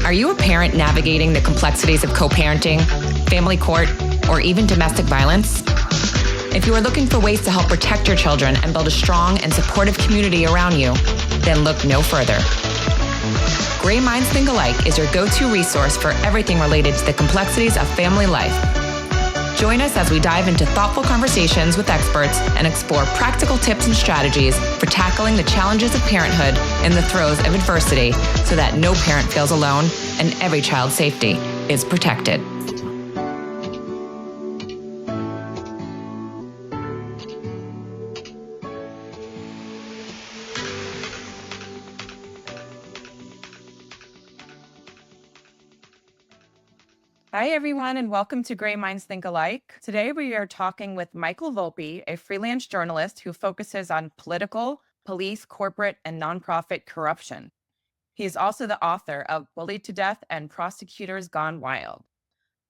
Are you a parent navigating the complexities of co-parenting, family court, or even domestic violence? If you are looking for ways to help protect your children and build a strong and supportive community around you, then look no further. Gray Minds Think Alike is your go-to resource for everything related to the complexities of family life. Join us as we dive into thoughtful conversations with experts and explore practical tips and strategies for tackling the challenges of parenthood in the throes of adversity so that no parent feels alone and every child's safety is protected. Hi, everyone, and welcome to Gray Minds Think Alike. Today, we are talking with Michael Volpe, a freelance journalist who focuses on political, police, corporate, and nonprofit corruption. He is also the author of Bullied to Death and Prosecutors Gone Wild.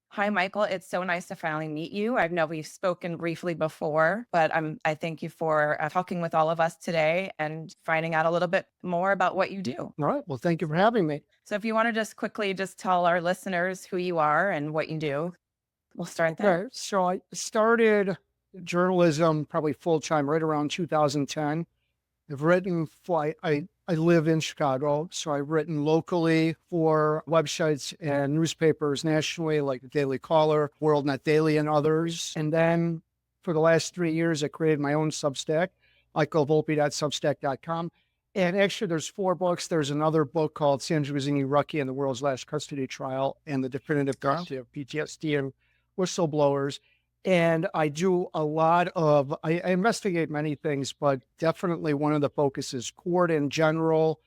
Hi, Michael. It's so nice to finally meet you. I know we've spoken briefly before, but I thank you for talking with all of us today and finding out a little bit more about what you do. All right. Well, thank you for having me. So if you want to just quickly tell our listeners who you are and what you do, we'll start there. Okay. So I started journalism probably full-time right around 2010. I've written I live in Chicago, so I've written locally for websites and newspapers nationally, like the Daily Caller, WorldNet Daily, and others. And then for the last 3 years, I created my own Substack, michaelvolpe.substack.com. And actually, there's 4 books. There's another book called San Giovanni Rucchi and the World's Last Custody Trial and the Definitive Guarantee of PTSD and Whistleblowers. And I do a lot of, I investigate many things, but definitely one of the focuses court in general,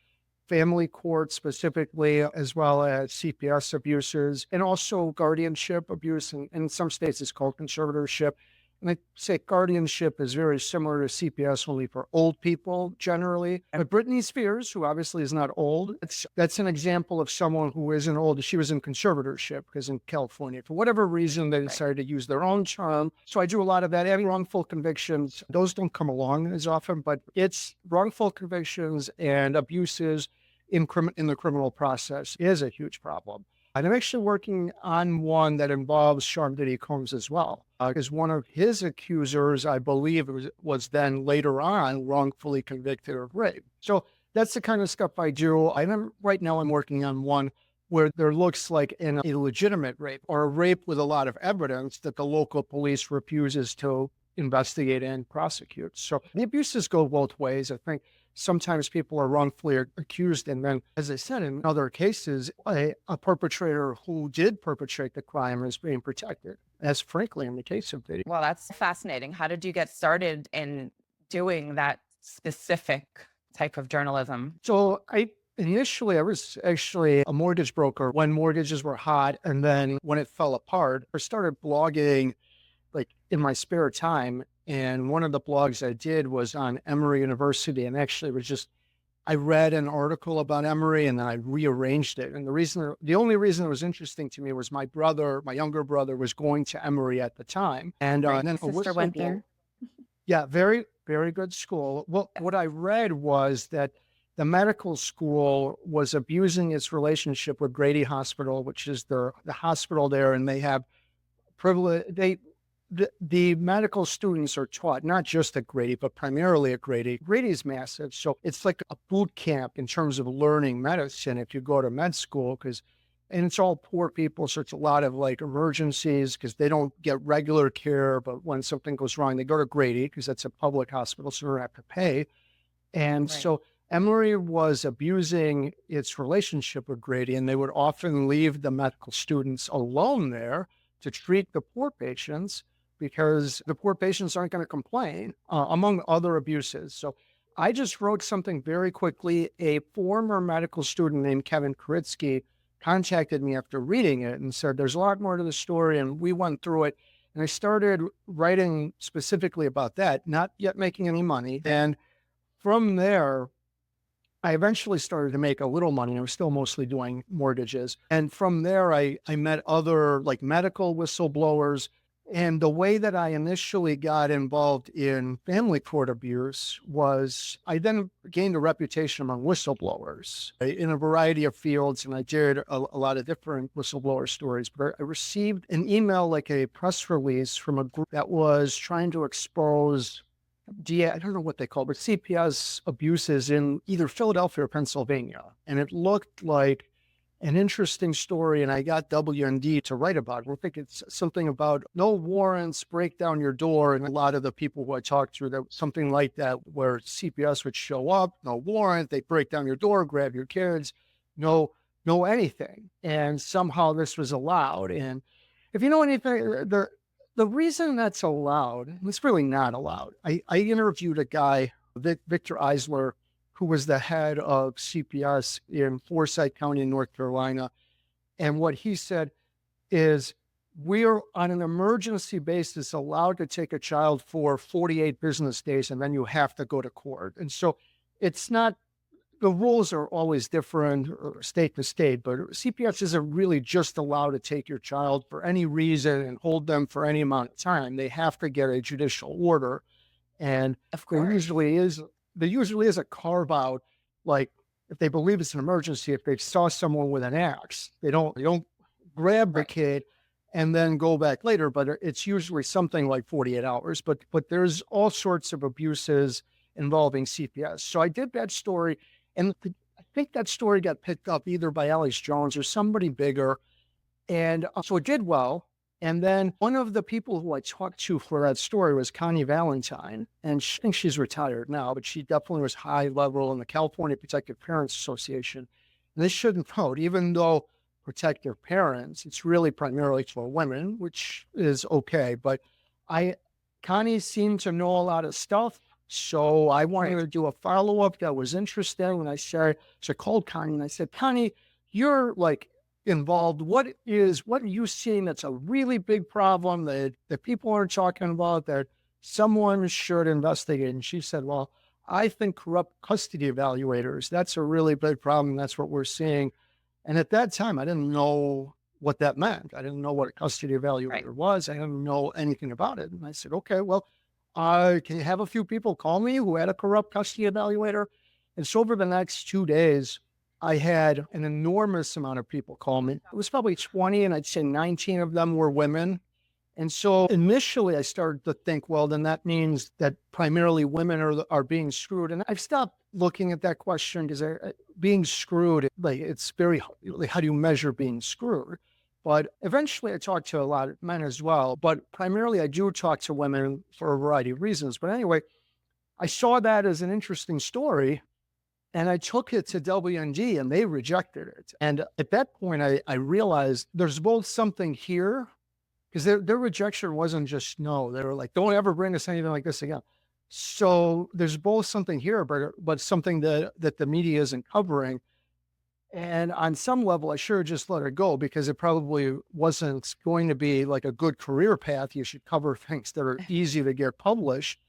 family court specifically, as well as CPS abuses, and also guardianship abuse. And in some states, it's called conservatorship. And I say guardianship is very similar to CPS, only for old people generally. But Britney Spears, who obviously is not old, that's an example of someone who isn't old. She was in conservatorship because in California, for whatever reason, they decided to use their own term. So I do a lot of that. And wrongful convictions, those don't come along as often, but it's wrongful convictions and abuses in the criminal process is a huge problem. And I'm actually working on one that involves Sean Diddy Combs as well, because one of his accusers, I believe, was then later on wrongfully convicted of rape. So that's the kind of stuff I do. Right now I'm working on one where there looks like an illegitimate rape or a rape with a lot of evidence that the local police refuses to investigate and prosecute. So the abuses go both ways. I think sometimes people are wrongfully accused, and then, as I said, in other cases, a perpetrator who did perpetrate the crime is being protected, as frankly in the case of Diddy. Well, that's fascinating. How did you get started in doing that specific type of journalism? So initially, I was actually a mortgage broker when mortgages were hot, and then when it fell apart, I started blogging like in my spare time. And one of the blogs I did was on Emory University. And actually it was just, I read an article about Emory and then I rearranged it. And the only reason it was interesting to me was my younger brother was going to Emory at the time. And then my sister went there. Yeah, very, very good school. Well, what I read was that the medical school was abusing its relationship with Grady Hospital, which is the hospital there. And they have privilege, the medical students are taught not just at Grady, but primarily at Grady. Grady is massive. So it's like a boot camp in terms of learning medicine if you go to med school, and it's all poor people. So it's a lot of like emergencies because they don't get regular care. But when something goes wrong, they go to Grady because that's a public hospital, so they don't have to pay. And so Emory was abusing its relationship with Grady, and they would often leave the medical students alone there to treat the poor patients, because the poor patients aren't going to complain, among other abuses. So I just wrote something very quickly. A former medical student named Kevin Koritsky contacted me after reading it and said, there's a lot more to the story. And we went through it. And I started writing specifically about that, not yet making any money. And from there, I eventually started to make a little money. I was still mostly doing mortgages. And from there, I met other like medical whistleblowers And the way that I initially got involved in family court abuse was I then gained a reputation among whistleblowers in a variety of fields. And I did a lot of different whistleblower stories. But I received an email, like a press release from a group that was trying to expose I don't know what they call it, but CPS abuses in either Philadelphia or Pennsylvania. And it looked like an interesting story, and I got WND to write about it. I think it's something about no warrants, break down your door, and a lot of the people who I talked to, that something like that, where CPS would show up, no warrant, they break down your door, grab your kids, no anything, and somehow this was allowed. And if you know anything, the reason that's allowed, it's really not allowed. I interviewed a guy, Victor Eisler, who was the head of CPS in Forsyth County in North Carolina. And what he said is, we are on an emergency basis allowed to take a child for 48 business days, and then you have to go to court. And so it's not, the rules are always different state to state, but CPS isn't really just allowed to take your child for any reason and hold them for any amount of time. They have to get a judicial order. And Of course. there usually is a carve out, like if they believe it's an emergency, if they saw someone with an axe, they don't grab the kid and then go back later, but it's usually something like 48 hours. But there's all sorts of abuses involving CPS. So I did that story, and I think that story got picked up either by Alex Jones or somebody bigger. And so it did well. And then one of the people who I talked to for that story was Connie Valentine. And I think she's retired now, but she definitely was high level in the California Protective Parents Association. And this shouldn't vote, even though protective parents, it's really primarily for women, which is okay. But Connie seemed to know a lot of stuff. So I wanted to do a follow-up that was interesting. And so I called Connie and I said, Connie, you're like involved. What are you seeing that's a really big problem that people aren't talking about, that someone should investigate? And she said, well, I think corrupt custody evaluators, that's a really big problem. That's what we're seeing. And at that time, I didn't know what that meant. I didn't know what a custody evaluator was. I didn't know anything about it. And I said, okay, well, can you have a few people call me who had a corrupt custody evaluator? And so over the next 2 days, I had an enormous amount of people call me. It was probably 20, and I'd say 19 of them were women. And so initially I started to think, well, then that means that primarily women are being screwed. And I've stopped looking at that question because being screwed, like, it's very, like, how do you measure being screwed? But eventually I talked to a lot of men as well, but primarily I do talk to women for a variety of reasons. But anyway, I saw that as an interesting story, and I took it to WND and they rejected it. And at that point, I realized there's both something here, because their rejection wasn't just no. They were like, don't ever bring us anything like this again. So there's both something here, but something that the media isn't covering. And on some level, I should have just let it go, because it probably wasn't going to be like a good career path. You should cover things that are easy to get published.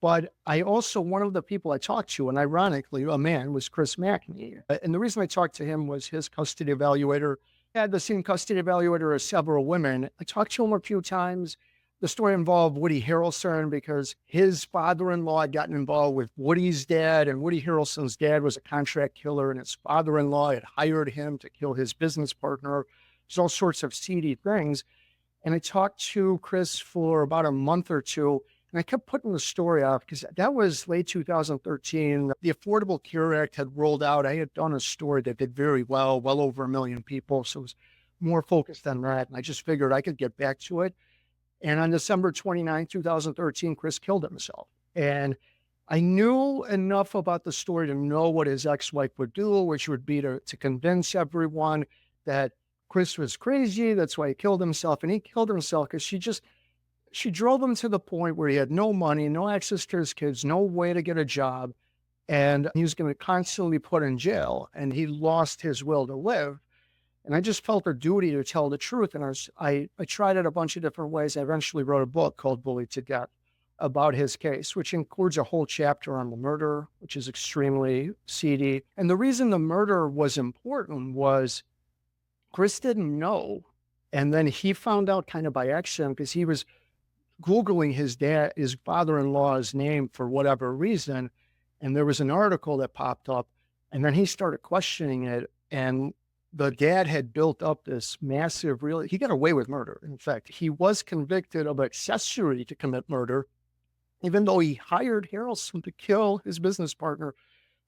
But I also, one of the people I talked to, and ironically, a man, was Chris Mackney. And the reason I talked to him was his custody evaluator had the same custody evaluator as several women. I talked to him a few times. The story involved Woody Harrelson, because his father-in-law had gotten involved with Woody's dad, and Woody Harrelson's dad was a contract killer, and his father-in-law had hired him to kill his business partner. There's all sorts of seedy things. And I talked to Chris for about a month or two, and I kept putting the story off because that was late 2013. The Affordable Care Act had rolled out. I had done a story that did very well over 1 million people. So it was more focused on that. And I just figured I could get back to it. And on December 29, 2013, Chris killed himself. And I knew enough about the story to know what his ex-wife would do, which would be to convince everyone that Chris was crazy. That's why he killed himself. And he killed himself because she drove him to the point where he had no money, no access to his kids, no way to get a job. And he was going to constantly be put in jail, and he lost his will to live. And I just felt a duty to tell the truth. And I tried it a bunch of different ways. I eventually wrote a book called Bullied to Death about his case, which includes a whole chapter on the murder, which is extremely seedy. And the reason the murder was important was Chris didn't know. And then he found out kind of by accident, because he was Googling his father-in-law's name for whatever reason, and there was an article that popped up, and then he started questioning it, and the dad had built up this massive he got away with murder. In fact, he was convicted of accessory to commit murder, even though he hired Harrelson to kill his business partner.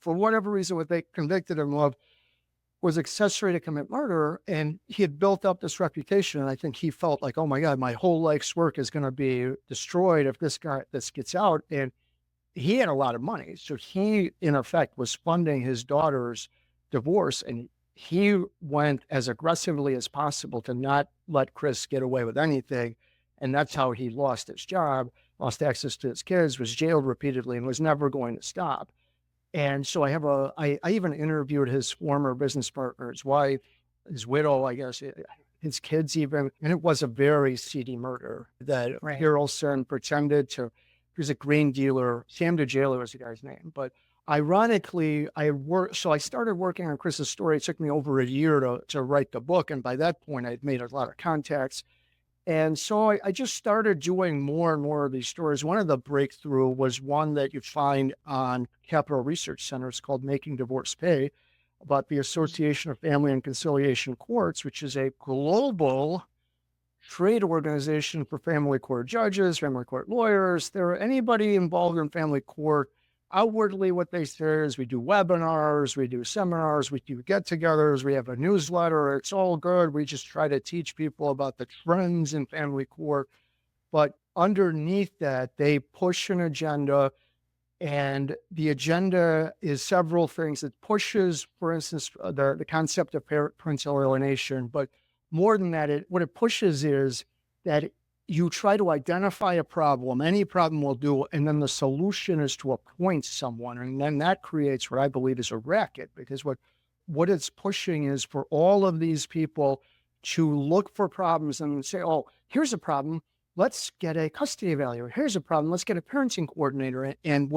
For whatever reason, what they convicted him of was accessory to commit murder, and he had built up this reputation. And I think he felt like, oh my God, my whole life's work is going to be destroyed if this gets out. And he had a lot of money. So he, in effect, was funding his daughter's divorce. And he went as aggressively as possible to not let Chris get away with anything. And that's how he lost his job, lost access to his kids, was jailed repeatedly, and was never going to stop. And so I even interviewed his former business partner, his wife, his widow, I guess, his kids even. And it was a very seedy murder that Harrelson pretended to. He was a grain dealer. Sam DeJailer was the guy's name. But ironically, I started working on Chris's story. It took me over a year to write the book. And by that point, I'd made a lot of contacts. And so I just started doing more and more of these stories. One of the breakthrough was one that you find on Capital Research Center. It's called Making Divorce Pay, about the Association of Family and Conciliation Courts, which is a global trade organization for family court judges, family court lawyers. Anybody involved in family court. Outwardly, what they say is we do webinars, we do seminars, we do get-togethers, we have a newsletter. It's all good. We just try to teach people about the trends in family court. But underneath that, they push an agenda, and the agenda is several things. It pushes, for instance, the concept of parental alienation. But more than that, what it pushes is that you try to identify a problem, any problem will do, and then the solution is to appoint someone. And then that creates what I believe is a racket, because what it's pushing is for all of these people to look for problems and say, oh, here's a problem. Let's get a custody evaluator. Here's a problem. Let's get a parenting coordinator. And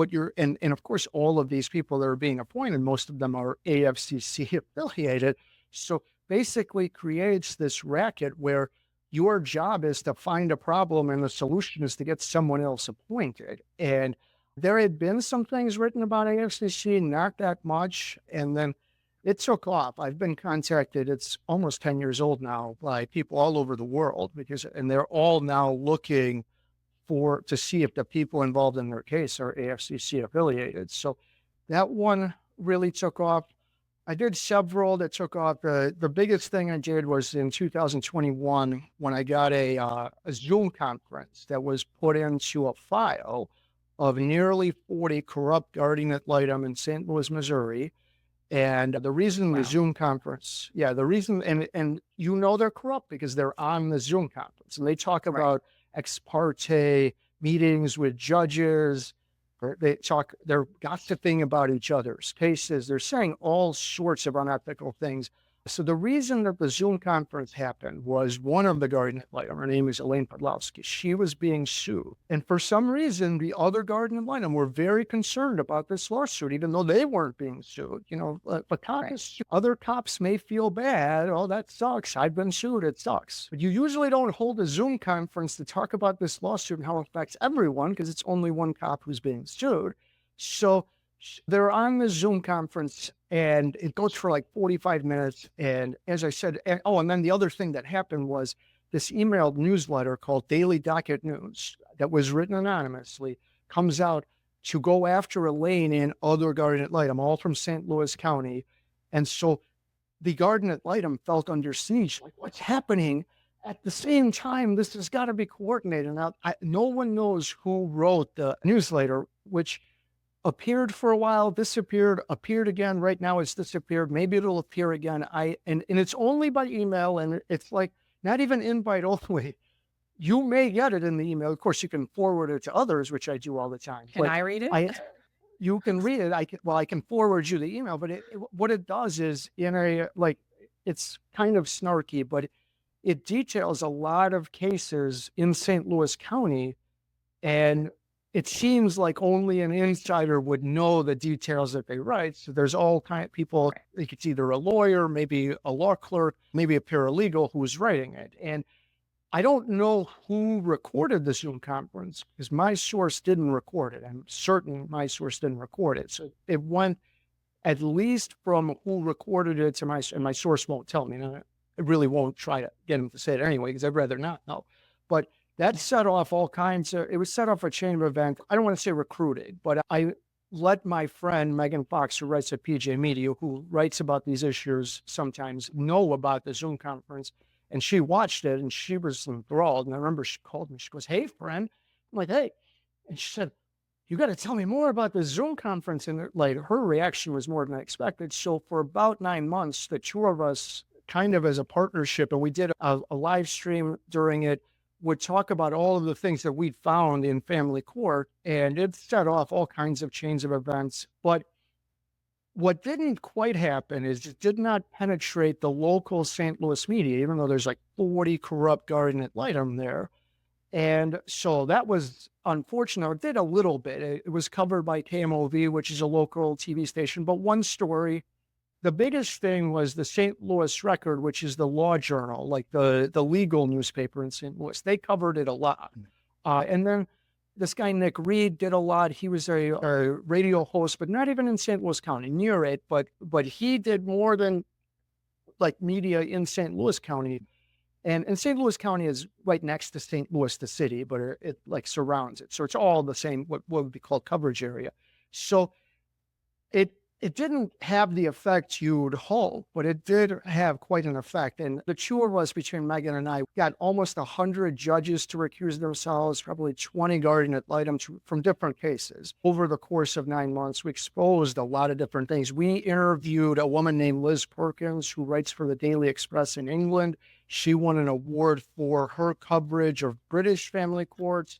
of course, all of these people that are being appointed, most of them are AFCC affiliated. So basically creates this racket where your job is to find a problem and the solution is to get someone else appointed. And there had been some things written about AFCC, not that much. And then it took off. I've been contacted, it's almost 10 years old now, by people all over the world, and they're all now looking to see if the people involved in their case are AFCC affiliated. So that one really took off. I did several that took off. The biggest thing I did was in 2021 when I got a Zoom conference that was put into a file of nearly 40 corrupt guardian ad litem in St. Louis, Missouri. And the reason the Zoom conference, the reason, and they're corrupt because they're on the Zoom conference and they talk about ex parte meetings with judges. They're gossiping about each other's cases. They're saying all sorts of unethical things. So the reason that the Zoom conference happened was one of the guardian ad litem, her name is Elaine Podlowski. She was being sued. And for some reason, the other guardian ad litem were very concerned about this lawsuit, even though they weren't being sued. The cops, other cops may feel bad. Oh, that sucks. I've been sued. It sucks. But you usually don't hold a Zoom conference to talk about this lawsuit and how it affects everyone because it's only one cop who's being sued. So they're on the Zoom conference and it goes for like 45 minutes. And as I said, and then the other thing that happened was this emailed newsletter called Daily Docket News that was written anonymously comes out to go after Elaine and other guardian ad litem, all from St. Louis County. And so the guardian ad litem felt under siege, like what's happening? At the same time, this has got to be coordinated. Now, no one knows who wrote the newsletter, which appeared for a while, disappeared, appeared again. Right now it's disappeared. Maybe it'll appear again. And it's only by email, and it's like not even invite only. You may get it in the email. Of course, you can forward it to others, which I do all the time. Can I read it? You can read it. I can forward you the email, but what it does is it's kind of snarky, but it details a lot of cases in St. Louis County, and it seems like only an insider would know the details that they write. So there's all kind of people, like it's either a lawyer, maybe a law clerk, maybe a paralegal who's writing it. And I don't know who recorded the Zoom conference because my source didn't record it. I'm certain my source didn't record it. So it went at least from who recorded it to and my source won't tell me. And I really won't try to get him to say it anyway, because I'd rather not know. But that set off all kinds of, it was set off a chain of events. I don't want to say recruited, but I let my friend Megan Fox, who writes at PJ Media, who writes about these issues sometimes, know about the Zoom conference. And she watched it and she was enthralled. And I remember she called me. She goes, "Hey, friend." I'm like, "Hey." And she said, "You got to tell me more about the Zoom conference." And like her reaction was more than I expected. So for about 9 months, the two of us kind of as a partnership, and we did a live stream during it, would talk about all of the things that we'd found in family court. And it set off all kinds of chains of events. But what didn't quite happen is it did not penetrate the local St. Louis media, even though there's like 40 corrupt guardian ad litem there. And so that was unfortunate. It did a little bit. It was covered by KMOV, which is a local TV station. But one story, the biggest thing was the St. Louis Record, which is the law journal, like the legal newspaper in St. Louis. They covered it a lot. And then this guy, Nick Reed, did a lot. He was a radio host, but not even in St. Louis County, near it. But he did more than like media in St. Louis County. And St. Louis County is right next to St. Louis, the city, but it like surrounds it. So it's all the same, what would be called coverage area. So it didn't have the effect you'd hope, but it did have quite an effect. And the two of us, between Megan and I, got almost 100 judges to recuse themselves, probably 20 guardian ad litem from different cases. Over the course of 9 months, we exposed a lot of different things. We interviewed a woman named Liz Perkins, who writes for the Daily Express in England. She won an award for her coverage of British family courts.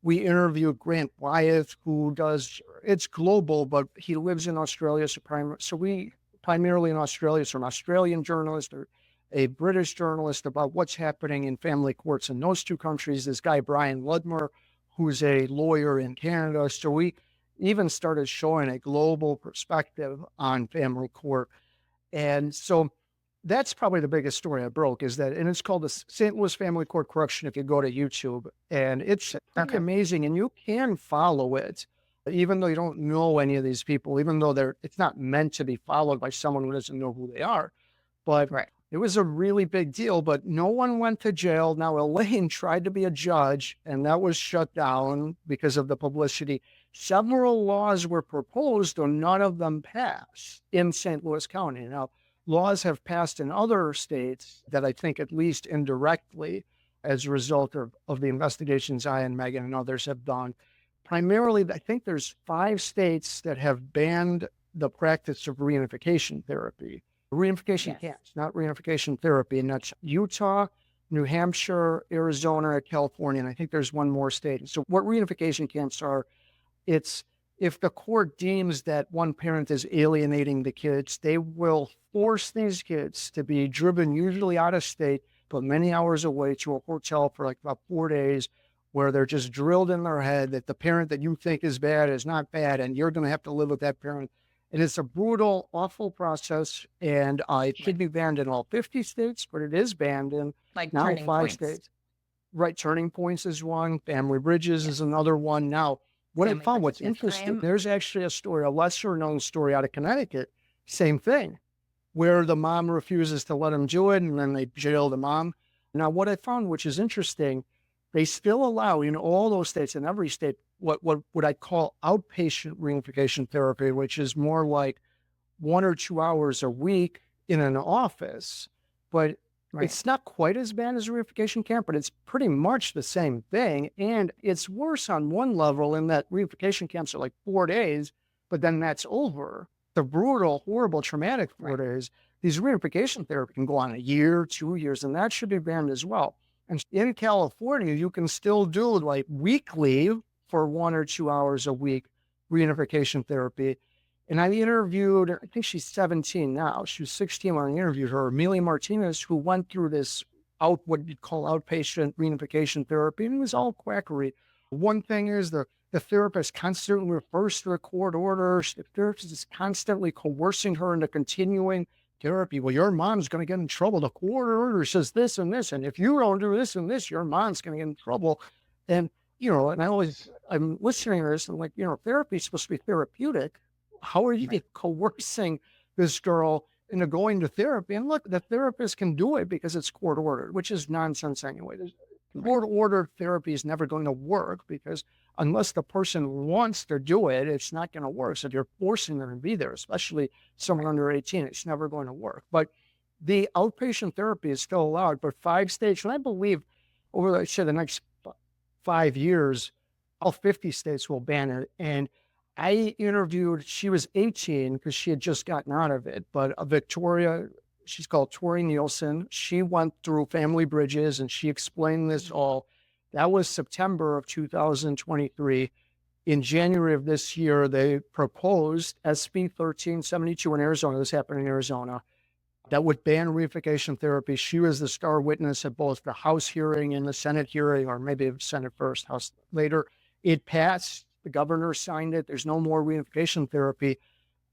We interviewed Grant Wyeth, who does, it's global, but he lives in Australia. So we primarily in Australia, so an Australian journalist or a British journalist about what's happening in family courts in those two countries. This guy, Brian Ludmer, who's a lawyer in Canada. So we even started showing a global perspective on family court. And so that's probably the biggest story I broke is that, and it's called the St. Louis Family Court Corruption if you go to YouTube. And it's pretty amazing. And you can follow it, even though you don't know any of these people, even though it's not meant to be followed by someone who doesn't know who they are. But it was a really big deal, but no one went to jail. Now, Elaine tried to be a judge, and that was shut down because of the publicity. Several laws were proposed, though none of them passed in St. Louis County. Now, laws have passed in other states that I think at least indirectly as a result of the investigations I and Megan and others have done. Primarily, I think there's 5 states that have banned the practice of reunification therapy. Reunification camps, not reunification therapy. And that's Utah, New Hampshire, Arizona, California. And I think there's one more state. So what reunification camps are, it's if the court deems that one parent is alienating the kids, they will force these kids to be driven usually out of state, but many hours away to a hotel for like about 4 days, where they're just drilled in their head that the parent that you think is bad is not bad, and you're going to have to live with that parent. And it's a brutal, awful process, and it should be banned in all 50 states, but it is banned in Like now Turning 5 Points. states. Right, Turning Points is one, Family Bridges is another one. Now, what I found, what's interesting, there's actually a story, a lesser known story out of Connecticut, same thing, where the mom refuses to let him do it, and then they jail the mom. Now, what I found, which is interesting, they still allow in all those states, in every state, what I call outpatient reunification therapy, which is more like 1 or 2 hours a week in an office. But it's not quite as bad as a reunification camp, but it's pretty much the same thing. And it's worse on one level in that reunification camps are like 4 days, but then that's over. The brutal, horrible, traumatic 4 days. These reunification therapy can go on a year, 2 years, and that should be banned as well. And in California, you can still do like weekly for 1 or 2 hours a week reunification therapy. And I interviewed, I think she's 17 now. She was 16 when I interviewed her, Amelia Martinez, who went through this what you'd call outpatient reunification therapy, and it was all quackery. One thing is the therapist constantly refers to the court order. The therapist is constantly coercing her into continuing therapy. Well, your mom's going to get in trouble. The court order says this and this. And if you don't do this and this, your mom's going to get in trouble. And, and I'm listening to this and like, therapy is supposed to be therapeutic. How are you coercing this girl into going to therapy? And look, the therapist can do it because it's court ordered, which is nonsense anyway. Court ordered therapy is never going to work because unless the person wants to do it, it's not going to work. So if you're forcing them to be there, especially someone under 18, it's never going to work. But the outpatient therapy is still allowed, but 5 states, and I believe over the next 5 years, all 50 states will ban it. And I interviewed, she was 18 because she had just gotten out of it, but Victoria, she's called Tori Nielsen. She went through Family Bridges and she explained this all. That was September of 2023. In January of this year, they proposed SB 1372 in Arizona. This happened in Arizona. That would ban reunification therapy. She was the star witness at both the House hearing and the Senate hearing, or maybe the Senate first, House later. It passed. The governor signed it. There's no more reunification therapy.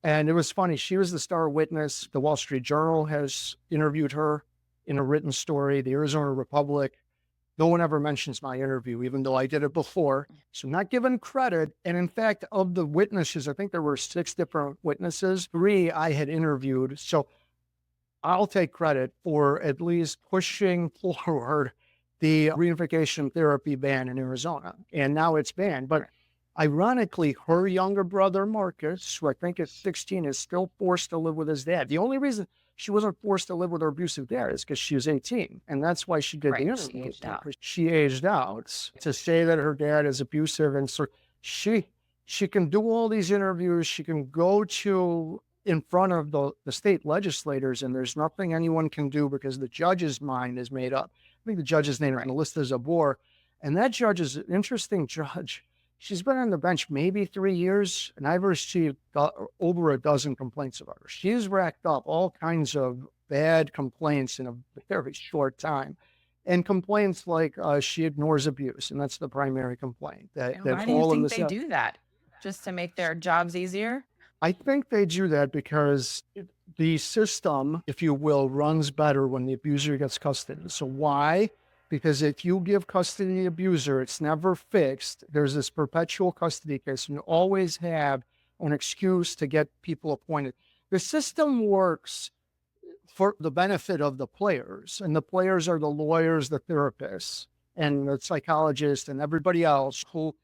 And it was funny. She was the star witness. The Wall Street Journal has interviewed her in a written story. The Arizona Republic. No one ever mentions my interview, even though I did it before. So not given credit. And in fact, of the witnesses, I think there were 6 different witnesses. 3 I had interviewed. So I'll take credit for at least pushing forward the reunification therapy ban in Arizona. And now it's banned. But ironically, her younger brother, Marcus, who I think is 16, is still forced to live with his dad. The only reason she wasn't forced to live with her abusive dad is because she was 18. And that's why she did the interview. She aged out. To say that her dad is abusive, and so she can do all these interviews. She can go to in front of the state legislators, and there's nothing anyone can do because the judge's mind is made up. I think the judge's name on the list is Zabor. And that judge is an interesting judge. She's been on the bench maybe 3 years, and I've received over a dozen complaints about her. She's racked up all kinds of bad complaints in a very short time. And complaints like she ignores abuse, and that's the primary complaint. Why do you think they do that? Just to make their jobs easier? I think they do that because the system, if you will, runs better when the abuser gets custody. So why? Because if you give custody to the abuser, it's never fixed. There's this perpetual custody case, and you always have an excuse to get people appointed. The system works for the benefit of the players, and the players are the lawyers, the therapists, and the psychologists, and everybody else who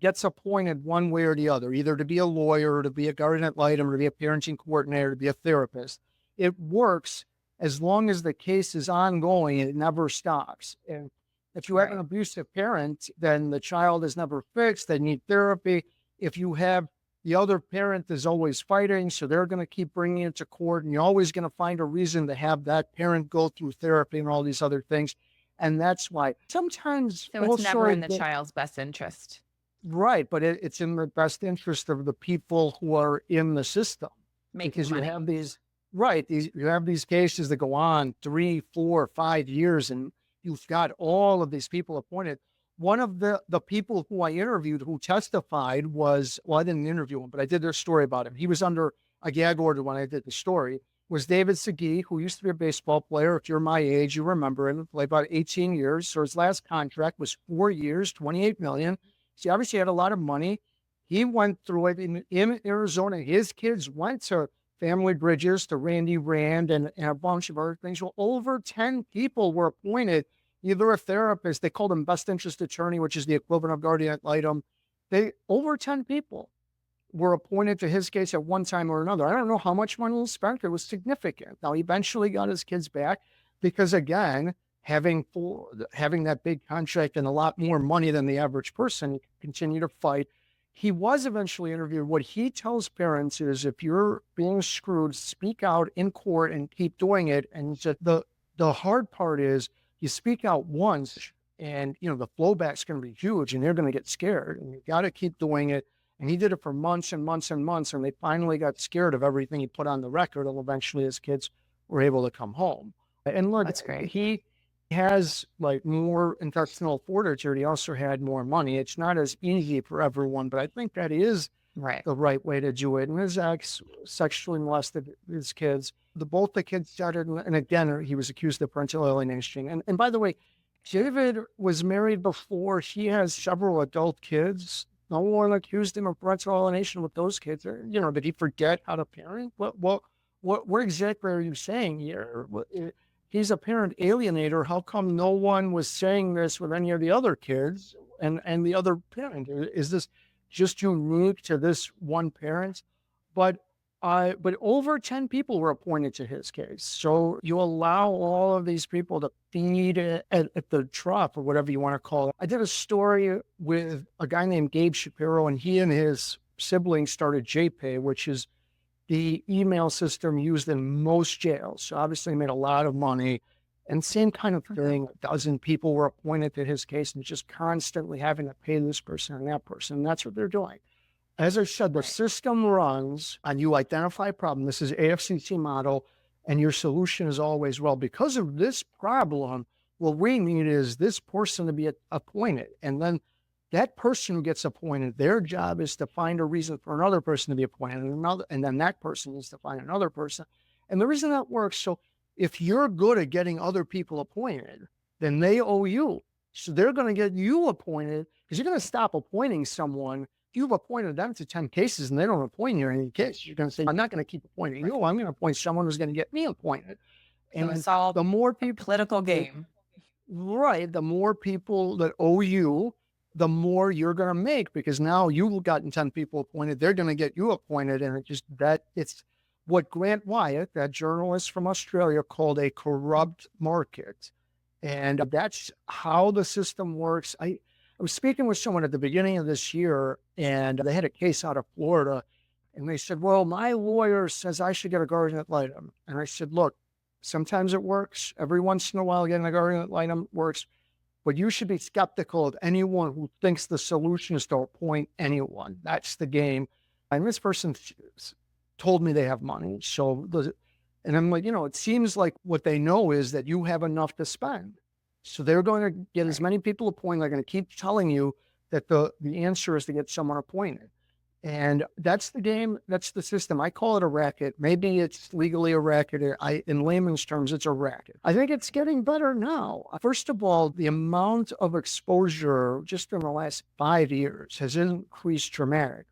gets appointed one way or the other, either to be a lawyer, to be a guardian ad litem, or to be a parenting coordinator, to be a therapist. It works as long as the case is ongoing and it never stops. And if you have an abusive parent, then the child is never fixed. They need therapy. If you have the other parent is always fighting, so they're going to keep bringing it to court, and you're always going to find a reason to have that parent go through therapy and all these other things. And that's why sometimes... So it's never in the child's best interest. Right, but it's in the best interest of the people who are in the system. Because you have these... Right. You have these cases that go on 3, 4, 5 years, and you've got all of these people appointed. One of the people who I interviewed who testified was, well, I didn't interview him, but I did their story about him. He was under a gag order when I did the story, was David Segui, who used to be a baseball player. If you're my age, you remember him. Played about 18 years. So his last contract was 4 years, $28 million. So he obviously had a lot of money. He went through it in Arizona. His kids went to Family Bridges, to Randy Rand, and a bunch of other things. Well, over 10 people were appointed, either a therapist, they called him best interest attorney, which is the equivalent of guardian ad litem. Over 10 people were appointed to his case at one time or another. I don't know how much money he spent. It was significant. Now, he eventually got his kids back because, again, having that big contract and a lot more money than the average person, he continued to fight. He was eventually interviewed. What he tells parents is, if you're being screwed, speak out in court and keep doing it. And the hard part is you speak out once and, the flowback's going to be huge and they're going to get scared, and you got to keep doing it. And he did it for months and months and months, and they finally got scared of everything he put on the record, and eventually his kids were able to come home. And look, that's great. He has more intestinal fortitude. He also had more money. It's not as easy for everyone, but I think that is Right. the right way to do it. And his ex sexually molested his kids. Both the kids started, and again, he was accused of parental alienation. And by the way, David was married before. He has several adult kids. No one accused him of parental alienation with those kids. Did he forget how to parent? What exactly are you saying here? He's a parent alienator. How come no one was saying this with any of the other kids and the other parent? Is this just unique to this one parent? But over 10 people were appointed to his case. So you allow all of these people to feed at the trough or whatever you want to call it. I did a story with a guy named Gabe Shapiro, and he and his siblings started JPay, which is the email system used in most jails. So obviously he made a lot of money. And same kind of thing, a dozen people were appointed to his case and just constantly having to pay this person and that person. And that's what they're doing. As I said, the system runs and you identify a problem. This is AFCC model, and your solution is always, well, because of this problem, what we need is this person to be appointed. And then that person who gets appointed, their job is to find a reason for another person to be appointed, and then that person needs to find another person. And the reason that works, so if you're good at getting other people appointed, then they owe you. So they're going to get you appointed because you're going to stop appointing someone. You've appointed them to 10 cases and they don't appoint you in any case. You're going to say, I'm not going to keep appointing you. I'm going to appoint someone who's going to get me appointed. And it's all the more people, political game. Right. The more people that owe you, the more you're going to make, because now you've gotten 10 people appointed. They're going to get you appointed. And it's what Grant Wyatt, that journalist from Australia, called a corrupt market. And that's how the system works. I was speaking with someone at the beginning of this year, and they had a case out of Florida, and they said, well, my lawyer says I should get a guardian ad litem. And I said, look, sometimes it works. Every once in a while, getting a guardian ad litem works. But you should be skeptical of anyone who thinks the solution is to appoint anyone. That's the game. And this person told me they have money. And I'm like, it seems like what they know is that you have enough to spend. So they're going to get as many people appointed. They're going to keep telling you that the answer is to get someone appointed. And that's the game. That's the system. I call it a racket. Maybe it's legally a racket. In layman's terms, it's a racket. I think it's getting better now. First of all, the amount of exposure just in the last 5 years has increased dramatically.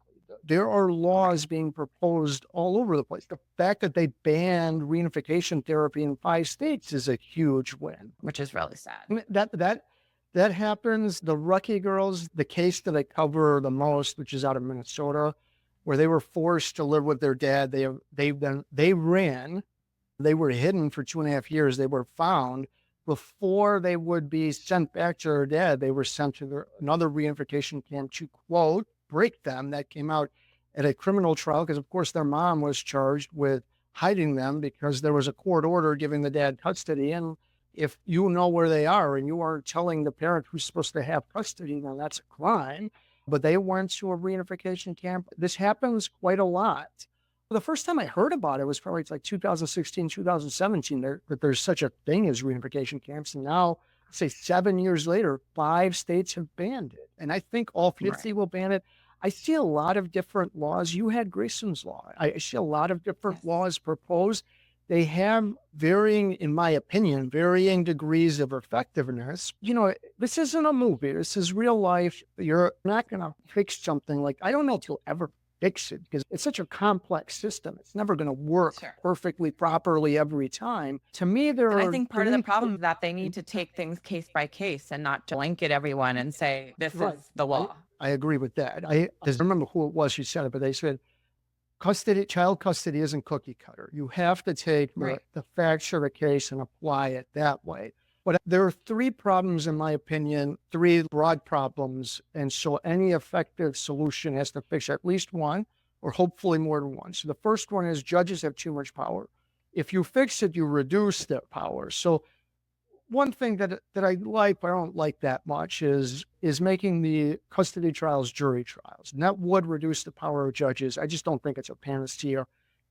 There are laws being proposed all over the place. The fact that they banned reunification therapy in 5 states is a huge win. Which is really sad. That happens. The Rucky girls, the case that I cover the most, which is out of Minnesota, where they were forced to live with their dad. They ran. They were hidden for 2.5 years. They were found. Before they would be sent back to their dad, they were sent to another reunification camp to, quote, break them. That came out at a criminal trial because, of course, their mom was charged with hiding them because there was a court order giving the dad custody. And if you know where they are and you aren't telling the parent who's supposed to have custody, then that's a crime. But they went to a reunification camp. This happens quite a lot. The first time I heard about it was probably like 2016, 2017, that there's such a thing as reunification camps. And now, say 7 years later, 5 states have banned it. And I think all 50 will ban it. I see a lot of different laws. You had Grayson's law. I see a lot of different laws proposed. They have in my opinion, varying degrees of effectiveness. This isn't a movie. This is real life. You're not going to fix something like, I don't know if you'll ever fix it because it's such a complex system. It's never going to work perfectly, properly every time. To me, I think part of the problem is that they need to take things case by case and not blanket everyone and say, this is the law. I agree with that. I remember who it was who said it, but they said, child custody isn't cookie cutter. You have to take the facts of the case and apply it that way. But there are 3 problems, in my opinion, 3 broad problems. And so any effective solution has to fix at least one, or hopefully more than one. So the first one is judges have too much power. If you fix it, you reduce their power. So one thing that I like, but I don't like that much, is making the custody trials jury trials. And that would reduce the power of judges. I just don't think it's a panacea,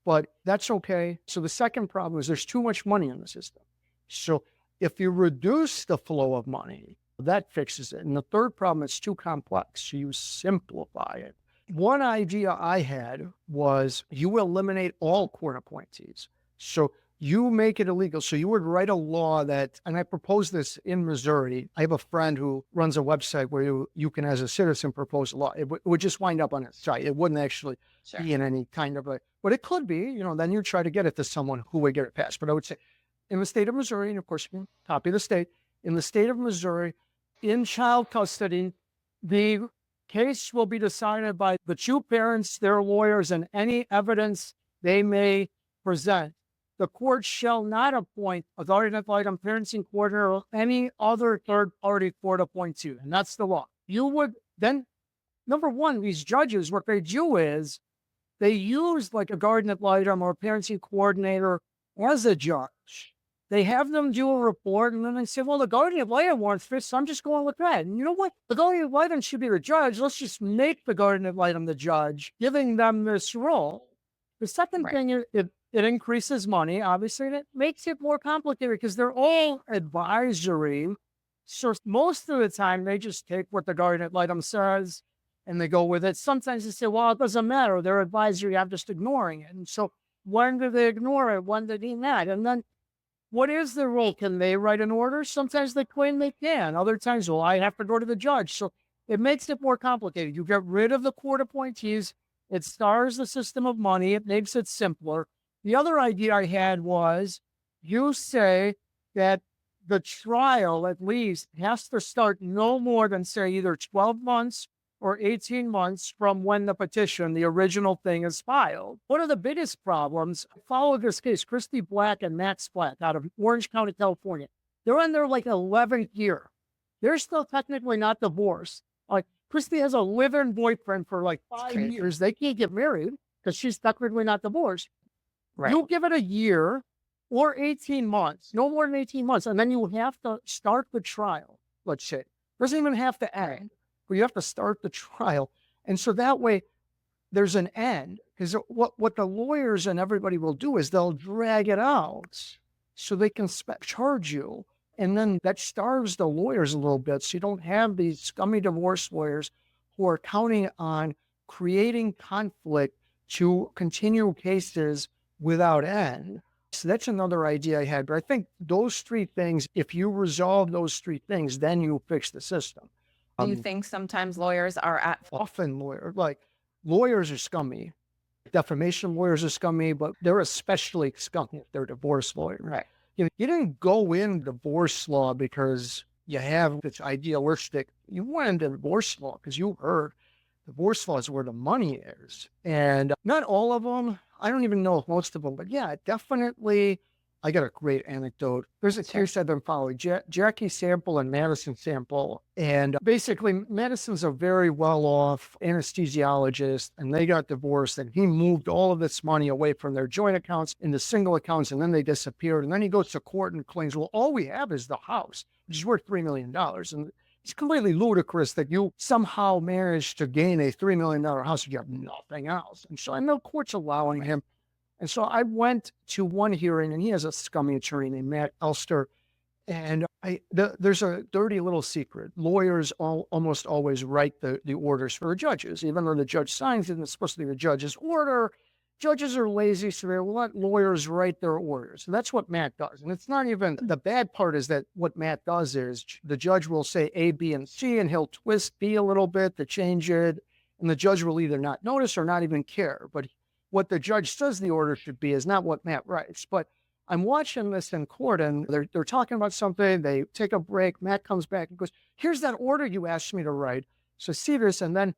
but that's okay. So the second problem is there's too much money in the system. So if you reduce the flow of money, that fixes it. And the third problem, it's too complex. So you simplify it. one idea I had was you eliminate all court appointees. So you make it illegal. So you would write a law that, and I proposed this in Missouri. I have a friend who runs a website where you can, as a citizen, propose a law. It would just wind up on its site. It wouldn't actually be in any kind of but it could be, then you try to get it to someone who would get it passed. But I would say in the state of Missouri, and of course, you can copy the state, in the state of Missouri, in child custody, the case will be decided by the two parents, their lawyers, and any evidence they may present. The court shall not appoint a guardian ad litem, parenting coordinator, or any other third-party court appointee. And that's the law. You would then, number one, these judges, what they do is they use like a guardian ad litem or a parenting coordinator as a judge. They have them do a report, and then they say, well, the guardian ad litem wants this, so I'm just going with that. And you know what? The guardian ad litem should be the judge. Let's just make the guardian ad litem the judge, giving them this role. The second thing, it increases money, obviously, and it makes it more complicated because they're all advisory. So most of the time, they just take what the guardian ad litem says and they go with it. Sometimes they say, well, it doesn't matter. They're advisory. I'm just ignoring it. And so when do they ignore it? When do they not? And then what is their role? Can they write an order? Sometimes they claim they can. Other times, well, I have to go to the judge. So it makes it more complicated. You get rid of the court appointees. It stars the system of money. It makes it simpler. The other idea I had was you say that the trial at least has to start no more than, say, either 12 months or 18 months from when the petition, the original thing, is filed. One of the biggest problems, follow this case, Christy Black and Matt Splatt out of Orange County, California. They're in their 11th year. They're still technically not divorced. Christy has a live-in boyfriend for 5 years. They can't get married because she's technically not divorced. Right. You give it a year or 18 months, no more than 18 months, and then you have to start the trial, let's say. It doesn't even have to end, but you have to start the trial. And so that way there's an end, because what the lawyers and everybody will do is they'll drag it out so they can charge you. And then that starves the lawyers a little bit. So you don't have these scummy divorce lawyers who are counting on creating conflict to continue cases without end. So that's another idea I had. But I think those three things, if you resolve those three things, then you fix the system. Do you think sometimes lawyers are at fault? Often lawyers are scummy. Defamation lawyers are scummy, but they're especially scummy if they're divorce lawyers. Right. You didn't go in divorce law because you have this idealistic, you went into divorce law because you heard divorce law is where the money is. And not all of them, I don't even know if most of them, but yeah, definitely. I got a great anecdote. There's a case I've been following, Jackie Sample and Madison Sample. And basically, Madison's a very well-off anesthesiologist, and they got divorced, and he moved all of this money away from their joint accounts into single accounts, and then they disappeared. And then he goes to court and claims, well, all we have is the house, which is worth $3 million. And it's completely ludicrous that you somehow managed to gain a $3 million house if you have nothing else. And so I know court's allowing him. And so I went to one hearing, and he has a scummy attorney named Matt Elster. And there's a dirty little secret. Lawyers almost always write the orders for the judges, even though the judge signs it and it's supposed to be the judge's order. Judges are lazy, so they let lawyers write their orders. And that's what Matt does. And it's not even, the bad part is that what Matt does is the judge will say A, B, and C, and he'll twist B a little bit to change it. And the judge will either not notice or not even care. But what the judge says the order should be is not what Matt writes. But I'm watching this in court, and they're talking about something. They take a break. Matt comes back and goes, here's that order you asked me to write. So see this, and then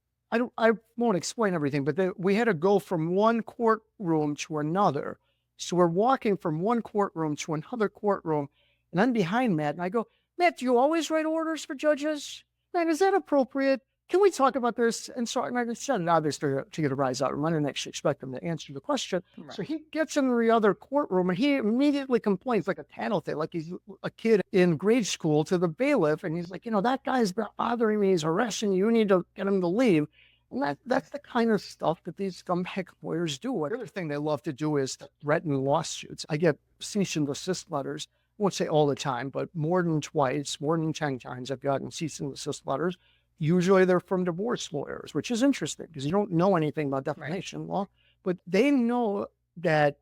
I won't explain everything, but we had to go from one courtroom to another. So we're walking from one courtroom to another courtroom, and I'm behind Matt, and I go, Matt, do you always write orders for judges? Matt, is that appropriate? Can we talk about this? And so I said it obviously to get a rise out of him. I didn't actually expect him to answer the question. Right. So he gets into the other courtroom, and he immediately complains like a tattletale, like he's a kid in grade school to the bailiff. And he's like, that guy's bothering me. He's harassing you. You need to get him to leave. And that's the kind of stuff that these scumbag lawyers do. The other thing they love to do is threaten lawsuits. I get cease and desist letters. I won't say all the time, but more than twice, more than 10 times I've gotten cease and desist letters Usually they're from divorce lawyers, which is interesting because you don't know anything about defamation law, but they know that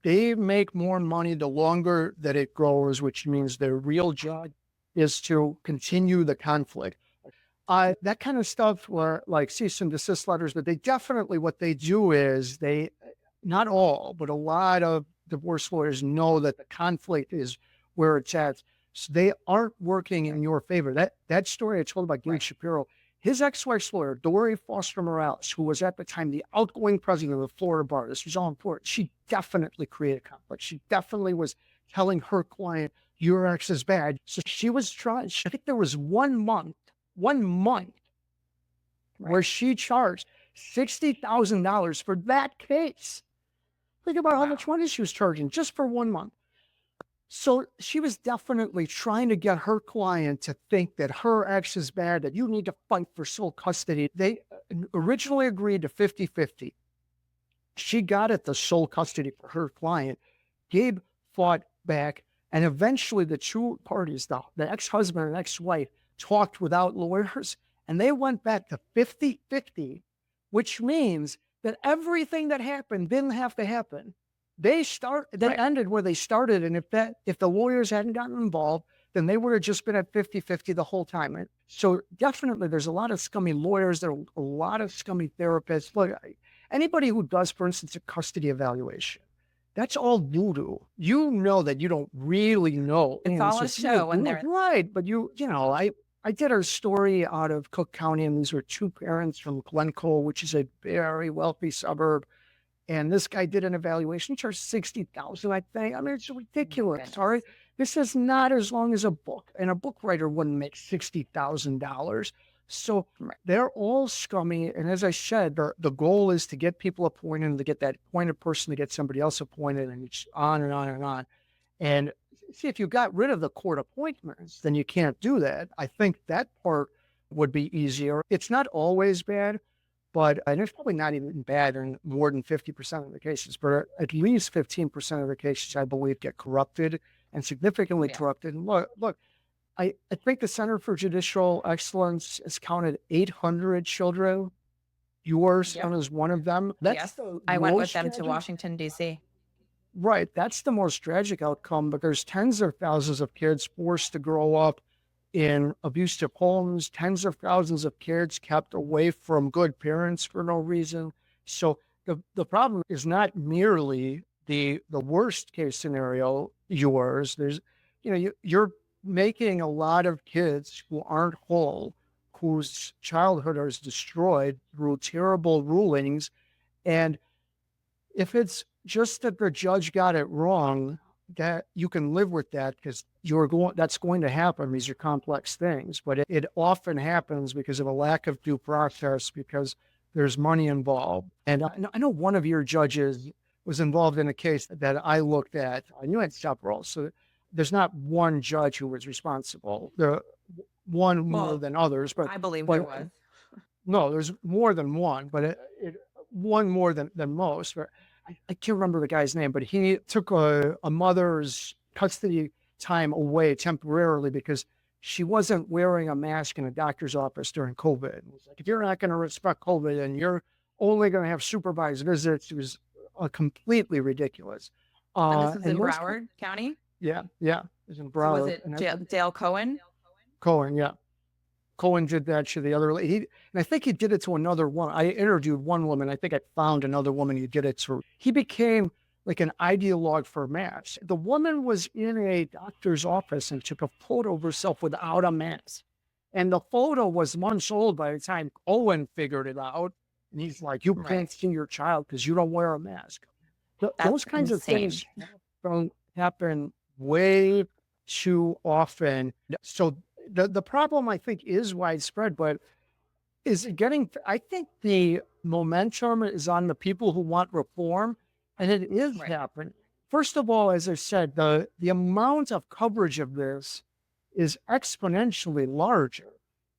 they make more money the longer that it grows, which means their real job is to continue the conflict. That kind of stuff were like cease and desist letters, but they definitely, what they do is they, not all, but a lot of divorce lawyers know that the conflict is where it's at. So they aren't working in your favor. That story I told about Gabe Shapiro, his ex-wife's lawyer, Dory Foster Morales, who was at the time the outgoing president of the Florida bar, this was all important, she definitely created conflict. She definitely was telling her client, your ex is bad. So she was trying, I think there was 1 month where she charged $60,000 for that case. Think about how much money she was charging just for 1 month. So she was definitely trying to get her client to think that her ex is bad, that you need to fight for sole custody. They originally agreed to 50-50. She got at the sole custody for her client. Gabe fought back, and eventually the two parties, the ex-husband and ex-wife, talked without lawyers, and they went back to 50-50, which means that everything that happened didn't have to happen. They ended where they started, and if the lawyers hadn't gotten involved, then they would have just been at 50-50 the whole time. So definitely there's a lot of scummy lawyers, there are a lot of scummy therapists. Look, anybody who does, for instance, a custody evaluation, that's all voodoo. You know that you don't really know. It's all a show when they're right. But you know, I did a story out of Cook County, and these were two parents from Glencoe, which is a very wealthy suburb. And this guy did an evaluation, charged $60,000, I think. I mean, it's ridiculous. All right. This is not as long as a book, and a book writer wouldn't make $60,000. So they're all scummy. And as I said, the goal is to get people appointed, and to get that appointed person to get somebody else appointed, and it's on and on and on. And see, if you got rid of the court appointments, then you can't do that. I think that part would be easier. It's not always bad. And it's probably not even bad in more than 50% of the cases, but at least 15% of the cases, I believe, get corrupted and significantly corrupted. And look, I think the Center for Judicial Excellence has counted 800 children. Yours son is one of them. I went with them to Washington, D.C. Right. That's the most tragic outcome, but there's tens of thousands of kids forced to grow up in abusive homes, tens of thousands of kids kept away from good parents for no reason. So the problem is not merely the worst case scenario, yours. There's, you're making a lot of kids who aren't whole, whose childhood is destroyed through terrible rulings. And if it's just that the judge got it wrong, that you can live with that because that's going to happen. These are complex things, but it often happens because of a lack of due process, because there's money involved. And I know one of your judges was involved in a case that I looked at. I knew I'd several, so there's not one judge who was responsible. There one more than others, but I believe there was. No, there's more than one, but one more than most. But I can't remember the guy's name, but he took a mother's custody time away temporarily because she wasn't wearing a mask in a doctor's office during COVID. It was like, if you're not going to respect COVID and you're only going to have supervised visits, it was completely ridiculous. And this is in Broward County? Yeah. It was in Broward. So was it Dale Cohen? Cohen, yeah. Cohen did that to the other lady. And I think he did it to another woman. I interviewed one woman. I think I found another woman he did it to. He became like an ideologue for masks. The woman was in a doctor's office and took a photo of herself without a mask. And the photo was months old by the time Owen figured it out. And he's like, you can't see your child because you don't wear a mask. Those kinds of things don't happen way too often. So the problem, I think, is widespread, but I think the momentum is on the people who want reform, and it is happening. First of all, as I said, the amount of coverage of this is exponentially larger.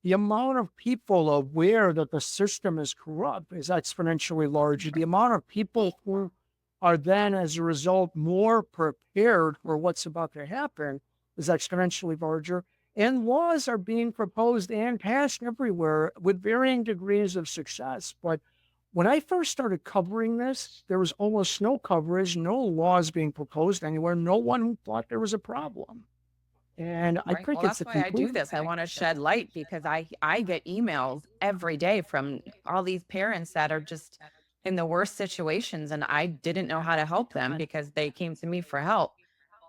The amount of people aware that the system is corrupt is exponentially larger. The amount of people who are then, as a result, more prepared for what's about to happen is exponentially larger. And laws are being proposed and passed everywhere with varying degrees of success. But when I first started covering this, there was almost no coverage, no laws being proposed anywhere, no one who thought there was a problem. And I Right. think Well, it's that's a why I do complete this. I want to shed light because I get emails every day from all these parents that are just in the worst situations, and I didn't know how to help them because they came to me for help.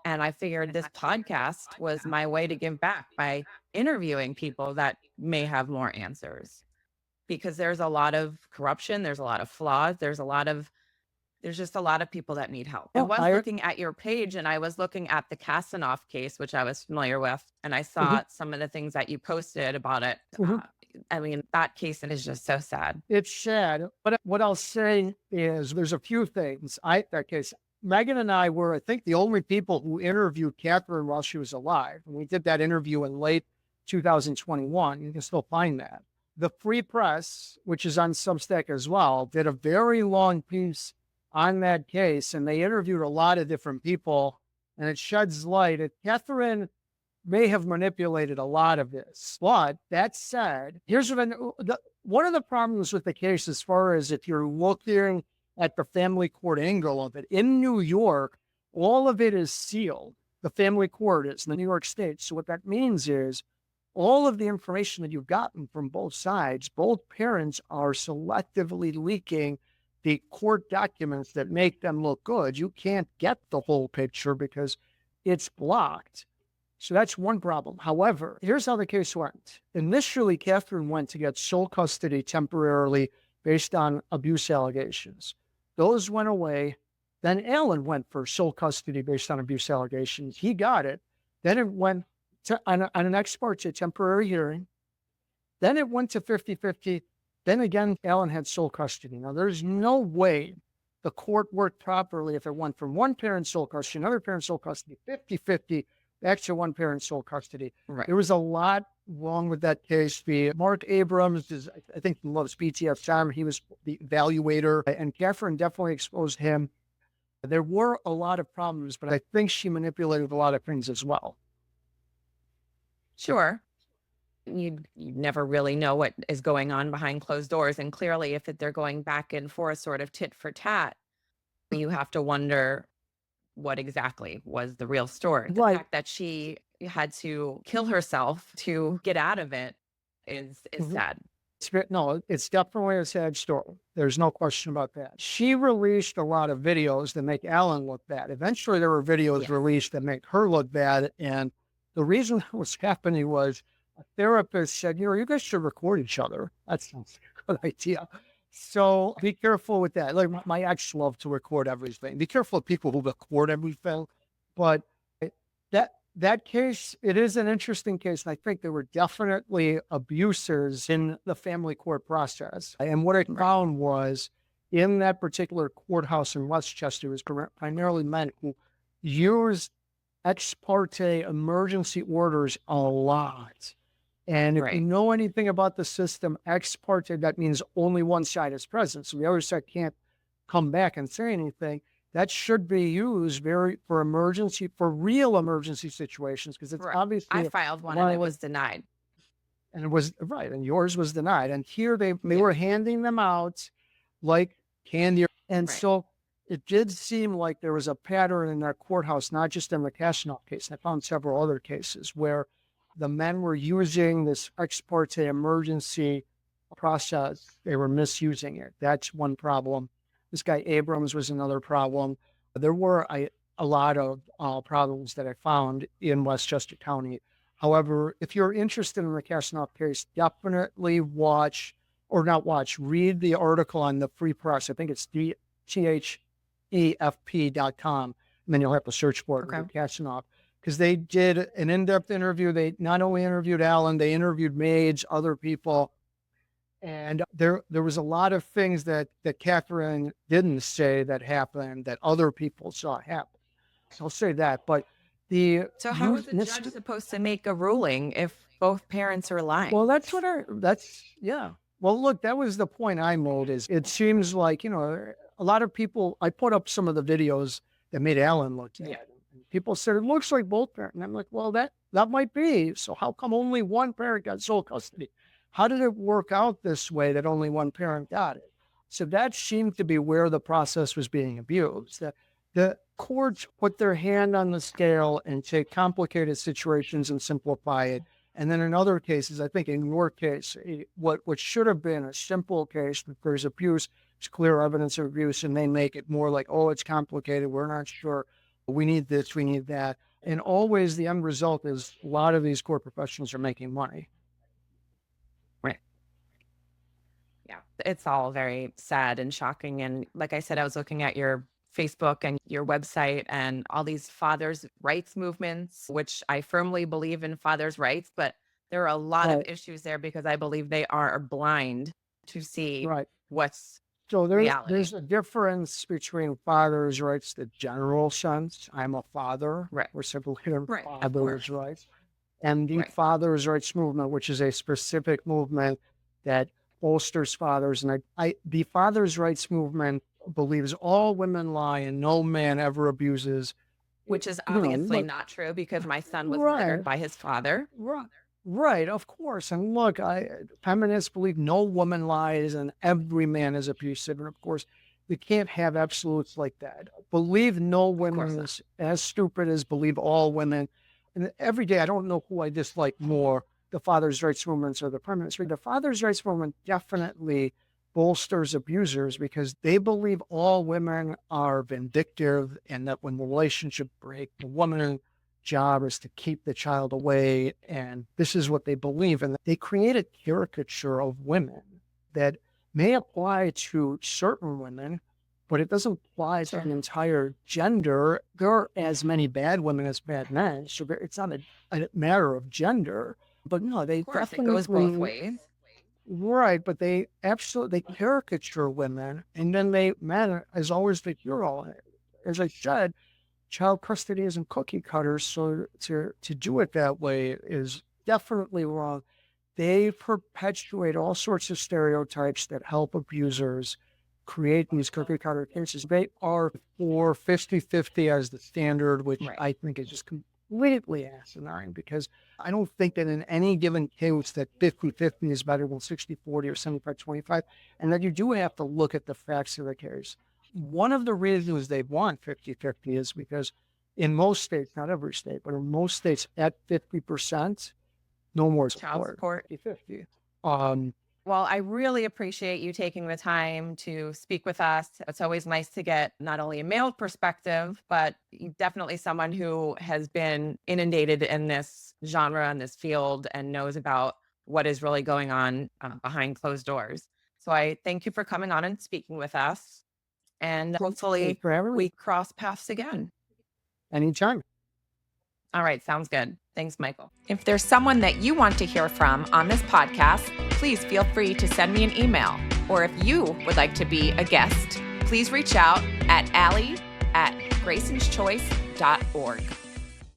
And I figured this podcast was my way to give back by interviewing people that may have more answers, because there's a lot of corruption, there's a lot of flaws, there's just a lot of people that need help. I Well, was looking at your page and I was looking at the Kassenoff case, which I was familiar with, and I Mhm, saw some of the things that you posted about it. mhm. I mean, that case is just so sad. It's sad. But what I'll say is there's a few things. That case, Megan and I were, I think, the only people who interviewed Catherine while she was alive. And we did that interview in late 2021. You can still find that. The Free Press, which is on Substack as well, did a very long piece on that case, and they interviewed a lot of different people, and it sheds light. Catherine may have manipulated a lot of this. But that said, here's one of the problems with the case, as far as if you're looking at the family court angle of it, in New York, all of it is sealed. The family court is in the New York State. So what that means is all of the information that you've gotten from both sides, both parents are selectively leaking the court documents that make them look good. You can't get the whole picture because it's blocked. So that's one problem. However, here's how the case went. Initially, Catherine went to get sole custody temporarily based on abuse allegations. Those went away. Then Alan went for sole custody based on abuse allegations. He got it. Then it went on an ex parte temporary hearing. Then it went to 50-50. Then again, Alan had sole custody. Now, there's no way the court worked properly if it went from one parent sole custody, another parent sole custody, 50-50, back to one parent sole custody. Right. There was a lot wrong with that case. Mark Abrams, I think he loves BTF time. He was the evaluator, and Catherine definitely exposed him. There were a lot of problems, but I think she manipulated a lot of things as well. Sure. You never really know what is going on behind closed doors. And clearly, if they're going back and forth, sort of tit for tat, you have to wonder what exactly was the real story. The Right. fact that she had to kill herself to get out of it is sad. No, it's definitely a sad story. There's no question about that. She released a lot of videos that make Alan look bad. Eventually, there were videos released that make her look bad. And the reason that was happening was a therapist said, you guys should record each other. That sounds like a good idea. So be careful with that. Like my ex loved to record everything. Be careful of people who record everything. But that case, it is an interesting case. And I think there were definitely abusers in the family court process. And what I found was in that particular courthouse in Westchester, it was primarily men who used ex parte emergency orders a lot. And if you know anything about the system, ex parte, that means only one side is present. So the other side can't come back and say anything. That should be used for real emergency situations, because it's obviously. I filed one and it was denied. And it was right, and yours was denied. And here they were handing them out like candy. And so it did seem like there was a pattern in that courthouse, not just in the Kassenoff case. I found several other cases where the men were using this ex parte emergency process. They were misusing it. That's one problem. This guy Abrams was another problem. There were a lot of problems that I found in Westchester County. However, if you're interested in the Kassenoff case, definitely read the article on the Free Press. I think it's THEFP.com. And then you'll have to search for it with Kassenoff, because they did an in-depth interview. They not only interviewed Alan, they interviewed maids, other people. And there was a lot of things that Catherine didn't say that happened that other people saw happen. So I'll say that. But so how is the judge supposed to make a ruling if both parents are lying? Well, Well, look, that was the point I made. Is it seems like a lot of people. I put up some of the videos that made Alan look bad. And people said, it looks like both parents. And I'm like, well, that might be. So how come only one parent got sole custody? How did it work out this way that only one parent got it? So that seemed to be where the process was being abused. The courts put their hand on the scale and take complicated situations and simplify it. And then in other cases, I think in your case, what should have been a simple case, if there's abuse, it's clear evidence of abuse, and they make it more like, oh, it's complicated, we're not sure, we need this, we need that. And always the end result is a lot of these court professionals are making money. Right. Yeah, it's all very sad and shocking. And like I said, I was looking at your Facebook and your website and all these fathers' rights movements, which I firmly believe in fathers' rights, but there are a lot of Right. issues there because I believe they are blind to see Right. what's So reality. there's a difference between father's rights, the general sense, I'm a father, Right. we're simply in Right, of father's course. rights, and the Right. father's rights movement, which is a specific movement that bolsters fathers. And the father's rights movement believes all women lie and no man ever abuses. Which is You know, obviously look, not true because my son was right, murdered by his father. right, right, of course. And look, feminists believe no woman lies and every man is abusive. And of course, we can't have absolutes like that. Believe no woman not. is as stupid as believe all women. And every day, I don't know who I dislike more, the father's rights movements or the feminists. The father's rights movement definitely bolsters abusers because they believe all women are vindictive and that when the relationship breaks, the woman's job is to keep the child away. And this is what they believe. And they create a caricature of women that may apply to certain women, but it doesn't apply to an entire gender. There are as many bad women as bad men. So it's not a matter of gender. But no, they Of course, it definitely goes both ways. right, but they caricature women, and then men is always the hero. As I said, child custody isn't cookie cutters, so to do it that way is definitely wrong. They perpetuate all sorts of stereotypes that help abusers create these cookie cutter cases. They are for 50-50 as the standard, which Right. I think is just completely asinine because I don't think that in any given case that 50-50 is better than 60-40 or 75-25, and that you do have to look at the facts of the case. One of the reasons they want 50-50 is because in most states, not every state, but in most states at 50%, no more Child support. 50-50. Well, I really appreciate you taking the time to speak with us. It's always nice to get not only a male perspective, but definitely someone who has been inundated in this genre and this field and knows about what is really going on behind closed doors. So I thank you for coming on and speaking with us. And hopefully for having me. we cross paths again. Anytime. All right. Sounds good. Thanks, Michael. If there's someone that you want to hear from on this podcast, please feel free to send me an email. Or if you would like to be a guest, please reach out at Allie@graysonschoice.org.